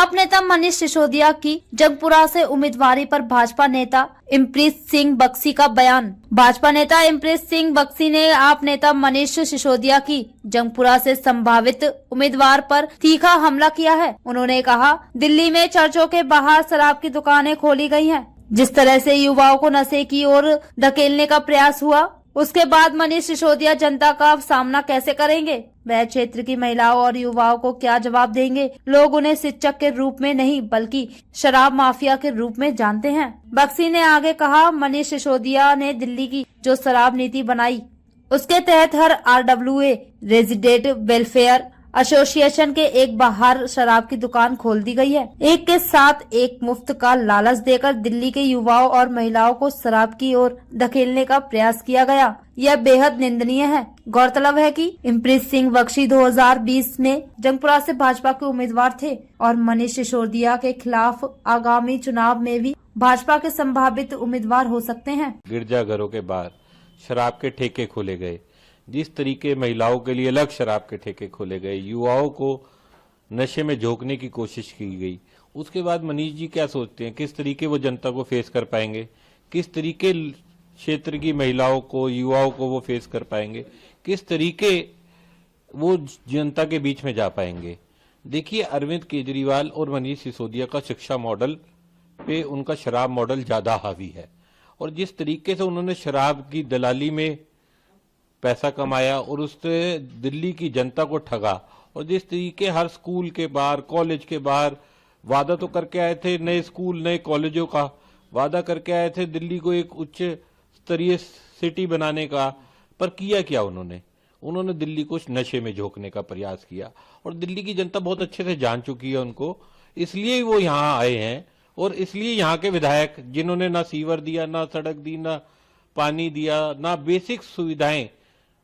आप नेता मनीष सिसोदिया की जंगपुरा से उम्मीदवारी पर भाजपा नेता इमप्रीत सिंह बख्शी का बयान। भाजपा नेता इमप्रीत सिंह बख्शी ने आप नेता मनीष सिसोदिया की जंगपुरा से संभावित उम्मीदवार पर तीखा हमला किया है। उन्होंने कहा, दिल्ली में चर्चों के बाहर शराब की दुकानें खोली गई हैं। जिस तरह से युवाओं को नशे की ओर धकेलने का प्रयास हुआ, उसके बाद मनीष सिसोदिया जनता का सामना कैसे करेंगे? वह क्षेत्र की महिलाओं और युवाओं को क्या जवाब देंगे? लोग उन्हें शिक्षक के रूप में नहीं बल्कि शराब माफिया के रूप में जानते हैं। बख्शी ने आगे कहा, मनीष सिसोदिया ने दिल्ली की जो शराब नीति बनाई, उसके तहत हर RWA रेजिडेंट वेलफेयर एसोसिएशन के एक बाहर शराब की दुकान खोल दी गई है। एक के साथ एक मुफ्त का लालच देकर दिल्ली के युवाओं और महिलाओं को शराब की ओर धकेलने का प्रयास किया गया। यह बेहद निंदनीय है। गौरतलब है कि इमप्रीत सिंह बख्शी 2020 में जंगपुरा से भाजपा के उम्मीदवार थे और मनीष सिसोदिया के खिलाफ आगामी चुनाव में भी भाजपा के संभावित उम्मीदवार हो सकते हैं। गिरजाघरों के बाहर शराब के ठेके खोले गए, जिस तरीके महिलाओं के लिए अलग शराब के ठेके खोले गए, युवाओं को नशे में झोंकने की कोशिश की गई, उसके बाद मनीष जी क्या सोचते हैं? किस तरीके वो जनता को फेस कर पाएंगे? किस तरीके क्षेत्र की महिलाओं को, युवाओं को वो फेस कर पाएंगे? किस तरीके वो जनता के बीच में जा पाएंगे? देखिए, अरविंद केजरीवाल और मनीष सिसोदिया का शिक्षा मॉडल पे उनका शराब मॉडल ज्यादा हावी है, और जिस तरीके से उन्होंने शराब की दलाली में पैसा कमाया और उससे दिल्ली की जनता को ठगा, और जिस तरीके हर स्कूल के बाहर, कॉलेज के बाहर वादा तो करके आए थे, नए स्कूल नए कॉलेजों का वादा करके आए थे, दिल्ली को एक उच्च स्तरीय सिटी बनाने का, पर किया क्या उन्होंने? उन्होंने दिल्ली को नशे में झोंकने का प्रयास किया, और दिल्ली की जनता बहुत अच्छे से जान चुकी है उनको, इसलिए वो यहाँ आए हैं। और इसलिए यहाँ के विधायक, जिन्होंने ना सीवर दिया, ना सड़क दी, ना पानी दिया, ना बेसिक सुविधाएं,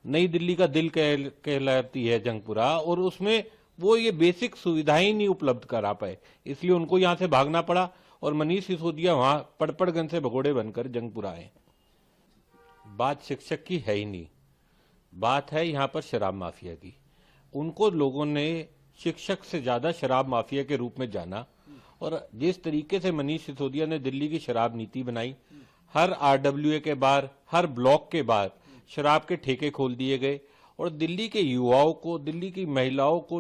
नई दिल्ली का दिल कहलाती है जंगपुरा, और उसमें वो ये बेसिक सुविधाएं नहीं उपलब्ध करा पाए, इसलिए उनको यहां से भागना पड़ा और मनीष सिसोदिया वहां पड़पड़गंज से भगोड़े बनकर जंगपुरा आए। बात शिक्षक की है ही नहीं, बात है यहां पर शराब माफिया की। उनको लोगों ने शिक्षक से ज्यादा शराब माफिया के रूप में जाना, और जिस तरीके से मनीष सिसोदिया ने दिल्ली की शराब नीति बनाई, हर RWA के बाहर, हर ब्लॉक के बाहर शराब के ठेके खोल दिए गए, और दिल्ली के युवाओं को, दिल्ली की महिलाओं को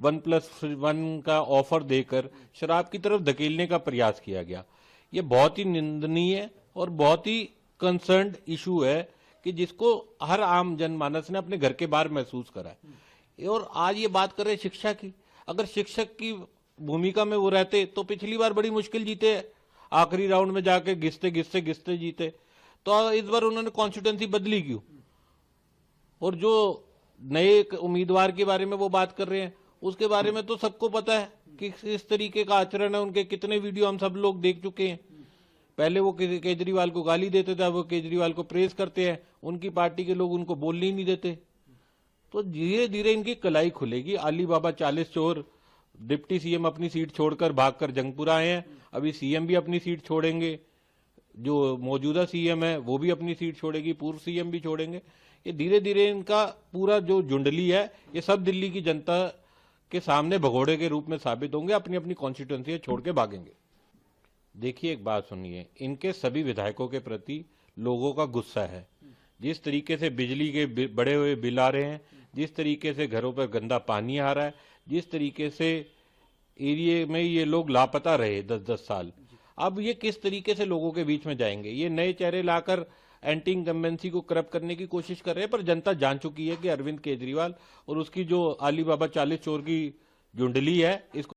1+1 का ऑफर देकर शराब की तरफ धकेलने का प्रयास किया गया। ये बहुत ही निंदनीय और बहुत ही कंसर्न्ड इशू है कि जिसको हर आम जनमानस ने अपने घर के बाहर महसूस करा है। और आज ये बात कर रहे हैं शिक्षा की। अगर शिक्षक की भूमिका में वो रहते तो पिछली बार बड़ी मुश्किल जीते, आखिरी राउंड में जाके घिसते घिसते घिसते जीते, तो इस बार उन्होंने कॉन्स्टिट्यूंसी बदली क्यों? और जो नए उम्मीदवार के बारे में वो बात कर रहे हैं, उसके बारे में तो सबको पता है कि इस तरीके का आचरण है उनके। कितने वीडियो हम सब लोग देख चुके हैं। पहले वो केजरीवाल को गाली देते थे, वो केजरीवाल को प्रेज करते हैं, उनकी पार्टी के लोग उनको बोलने ही नहीं देते। तो धीरे धीरे इनकी कलाई खुलेगी। अली बाबा 40 चोर, डिप्टी CM अपनी सीट छोड़कर भागकर जंगपुरा आए हैं, अभी CM भी अपनी सीट छोड़ेंगे, जो मौजूदा CM है वो भी अपनी सीट छोड़ेगी, पूर्व CM भी छोड़ेंगे। ये धीरे धीरे इनका पूरा जो जुंडली है, ये सब दिल्ली की जनता के सामने भगोड़े के रूप में साबित होंगे, अपनी अपनी कॉन्स्टिट्यूंसी छोड़ के भागेंगे। देखिए, एक बात सुनिए, इनके सभी विधायकों के प्रति लोगों का गुस्सा है। जिस तरीके से बिजली के बढ़े हुए बिल आ रहे हैं, जिस तरीके से घरों पर गंदा पानी आ रहा है, जिस तरीके से एरिया में ये लोग लापता रहे 10-10 साल, अब ये किस तरीके से लोगों के बीच में जाएंगे? ये नए चेहरे लाकर एंटी इनकम्बेंसी को करप्ट करने की कोशिश कर रहे हैं, पर जनता जान चुकी है कि अरविंद केजरीवाल और उसकी जो अली बाबा 40 चोर की जुंडली है, इसको